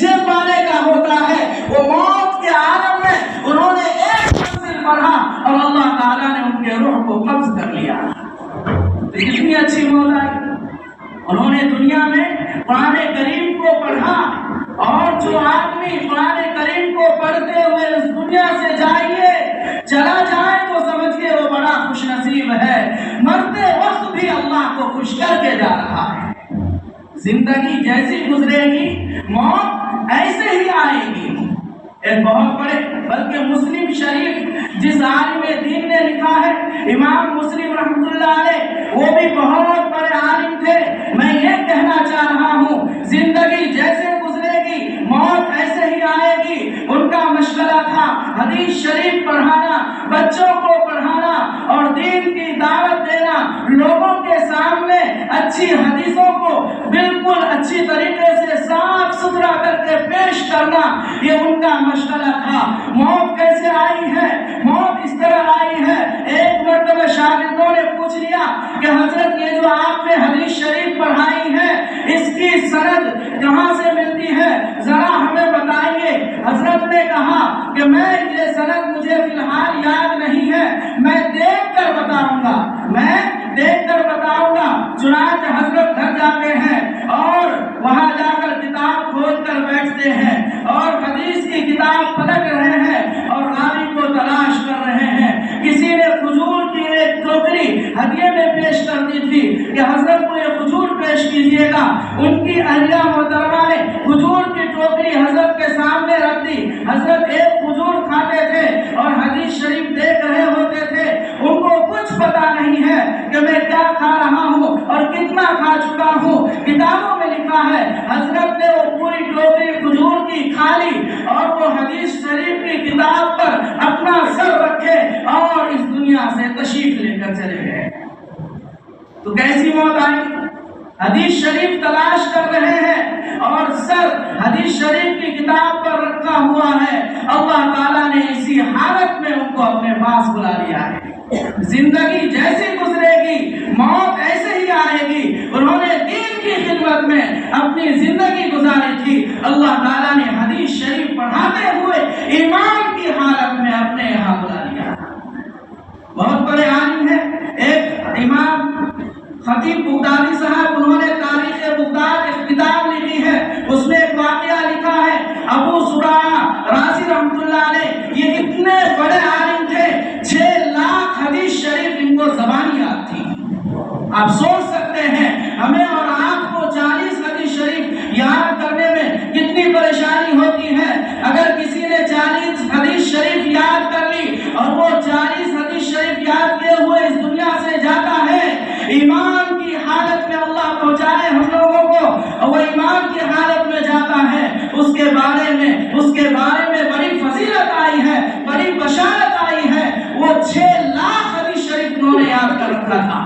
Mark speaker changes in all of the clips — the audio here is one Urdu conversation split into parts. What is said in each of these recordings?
Speaker 1: جے پانے کا ہوتا ہے، وہ موت کے عالم میں انہوں نے ایک منزل پڑھا اور اللہ تعالیٰ نے ان کے روح کو قبض کر لیا۔ کتنی اچھی موت آئی۔ انہوں نے دنیا میں قرآن کریم کو پڑھا، اور جو آدمی قرآن کریم کو پڑھتے ہوئے اس دنیا سے چلا جائے تو سمجھئے وہ بڑا خوش نصیب ہے، مرتے وقت بھی اللہ کو خوش کر کے جا رہا ہے۔ زندگی جیسی گزرے گی موت ایسے ہی آئے گی۔ ایک بہت بڑے بلکہ مسلم شریف جس عالم دین نے لکھا ہے، امام مسلم رحمۃ اللہ علیہ، وہ بھی بہت بڑے عالم تھے۔ میں یہ کہنا چاہ رہا ہوں، زندگی جیسے گزرے گی موت ایسے ہی آئے گی۔ ان کا مشغلہ تھا حدیث شریف پڑھانا، بچوں کو پڑھانا اور دین کی دعوت دینا، لوگوں کے سامنے اچھی حدیثوں کو بالکل اچھی طریقے سے صاف ستھرا کر کے پیش کرنا، یہ ان کا مشغلہ تھا۔ موت کیسے آئی ہے؟ موت اس طرح آئی ہے، ایک مرتبہ شاگردوں نے پوچھ لیا کہ حضرت یہ جو آپ نے حدیث شریف پڑھائی ہے اس کی سند کہاں سے ملتی ہے، ذرا ہمیں بتائیے۔ حضرت نے کہا کہ میں یہ سند مجھے فی الحال یاد نہیں ہے، میں دیکھ کر بتاؤں گا، چنانچہ حضرت گھر جاتے ہیں اور وہاں جا کر کتاب کھول کر بیٹھتے ہیں اور حدیث کی کتاب پلٹ رہے ہیں اور راوی کو تلاش کر رہے ہیں۔ کسی نے کھجور کی ایک ٹوکری ہدیے میں پیش کر دی تھی کہ حضرت کو یہ کھجور پیش کیجیے گا۔ ان کی اہلیہ محترمہ نے کھجور کی ٹوکری حضرت کے سامنے رکھ دی۔ حضرت ایک کھجور کھاتے تھے اور حدیث شریف دیکھ رہے ہوتے تھے، ان کو کچھ پتا نہیں ہے کہ میں کیا کھا رہا ہوں اور کتنا کھا چکا ہوں۔ کتابوں میں لکھا ہے حضرت نے وہ پوری ٹوکری کھجور کی کھا لی اور وہ حدیث شریف کی کتاب پر اپنا سر رکھے اور اس دنیا سے تشریف لے کر چلے گئے۔ تو کیسی موت آئی؟ حدیث شریف تلاش کر رہے ہیں اور سر حدیث شریف کی کتاب پر رکھا ہوا ہے۔ اللہ تعالیٰ نے اسی حالت میں ان کو اپنے پاس بلا لیا ہے۔ زندگی جیسے گزرے گی موت ایسے ہی آئے گی۔ انہوں نے دین کی خدمت میں اپنی زندگی گزاری تھی، اللہ تعالیٰ نے حدیث شریف پڑھاتے ہوئے ایمان کی حالت میں اپنے یہاں بلا لیا۔ بہت بڑے عالم ہیں، ایک امام خطیب بغدادی صاحب، انہوں نے تاریخ بغداد ایک کتاب لکھی ہے، اس میں ایک واقعہ لکھا ہے۔ ابو زرعہ رازی رحمۃ اللہ علیہ، یہ اتنے بڑے عالم تھے، 6 لاکھ حدیث شریف ان کو زبانی یاد تھی۔ آپ سوچ سکتے ہیں ہمیں اور آپ کو 40 حدیث شریف یاد کرنے میں کتنی پریشانی ہوتی ہے۔ اگر کسی نے 40 حدیث شریف یاد کر لی اور وہ 40 حدیث شریف یاد کیے ہوئے اس دنیا سے جاتا ہے، ایمان کی حالت میں اللہ پہنچائے ہم لوگوں کو، وہ ایمان کی حالت میں جاتا ہے، اس کے بارے میں بڑی فضیلت آئی ہے، بڑی بشارت آئی ہے۔ وہ 6 لاکھ حدیث شریف انہوں نے یاد کر رکھا تھا۔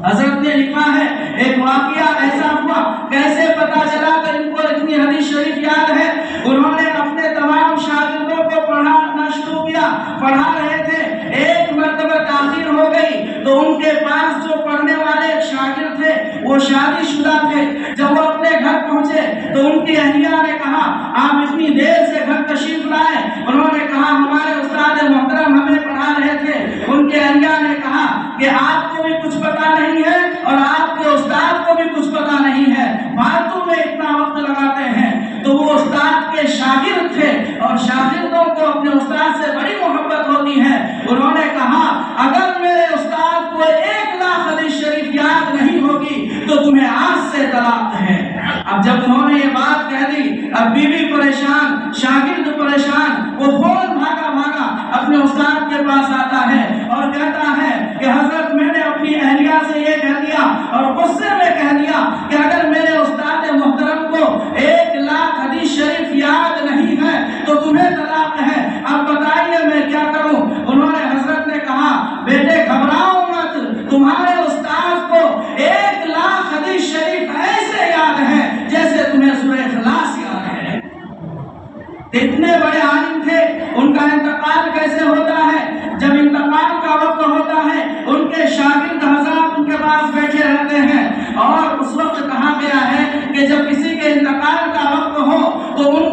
Speaker 1: حضرت نے لکھا ہے ایک واقعہ ایسا ہوا، کیسے پتا چلا کہ ان کو اتنی حدیث شریف یاد ہے۔ انہوں نے اپنے تمام شاگردوں کو پڑھانا شروع کیا، پڑھا رہے تھے، ایک مرتبہ تاخیر ہو گئی تو ان کے پاس جو پڑھنے والے ایک شاگرد تھے وہ شادی شدہ تھے۔ جب وہ اپنے گھر پہنچے تو ان کی اہلیہ نے کہا آپ اتنی دیر سے گھر تشریف لائے؟ انہوں نے کہا ہمارے استاد محترم ہمیں پڑھا رہے تھے۔ ان کے اہلیہ نے کہا کہ آپ کو بھی کچھ پتا نہیں ہے اور آپ کے استاد کو بھی کچھ پتا نہیں ہے، فالتو میں اتنا وقت لگاتے ہیں۔ تو وہ استاد کے شاگرد تھے اور شاگردوں کو اپنے استاد سے بڑی محبت ہوتی ہے۔ انہوں نے کہا اگر میرے استاد کو 1 لاکھ حدیث شریف یاد نہیں ہوگی تو تمہیں آج سے طلاق ہے۔ اب جب انہوں نے یہ بات کہہ دی، اب بیوی پریشان، شاگرد پریشان، وہ فوراً بھاگا اپنے استاد کے پاس آتا ہے اور کہتا ہے کہ حضرت میں نے اپنی اہلیہ سے یہ کہہ دیا اور غصے میں کہہ دیا کہ اگر میرے استاد محترم کو 1 لاکھ حدیث شریف یاد نہیں ہے تو تمہیں طلاق ہے، اب بتائیے میں کیا کروں؟ انہوں نے حضرت نے کہا بیٹے گھبراؤ مت، تمہارے استاد کو 1 لاکھ حدیث شریف ایسے یاد ہے جیسے تمہیں سورہ اخلاص یاد ہے۔ اتنے بڑے عالم تھے، ان کا انتقال کیسے ہوتا ہے؟ جب انتقال کا وقت ہوتا ہے ان کے شاگرد حضرات ان کے پاس بیٹھے رہتے ہیں اور اس وقت کہا گیا ہے کہ جب کسی کے انتقال کا وقت ہو تو ان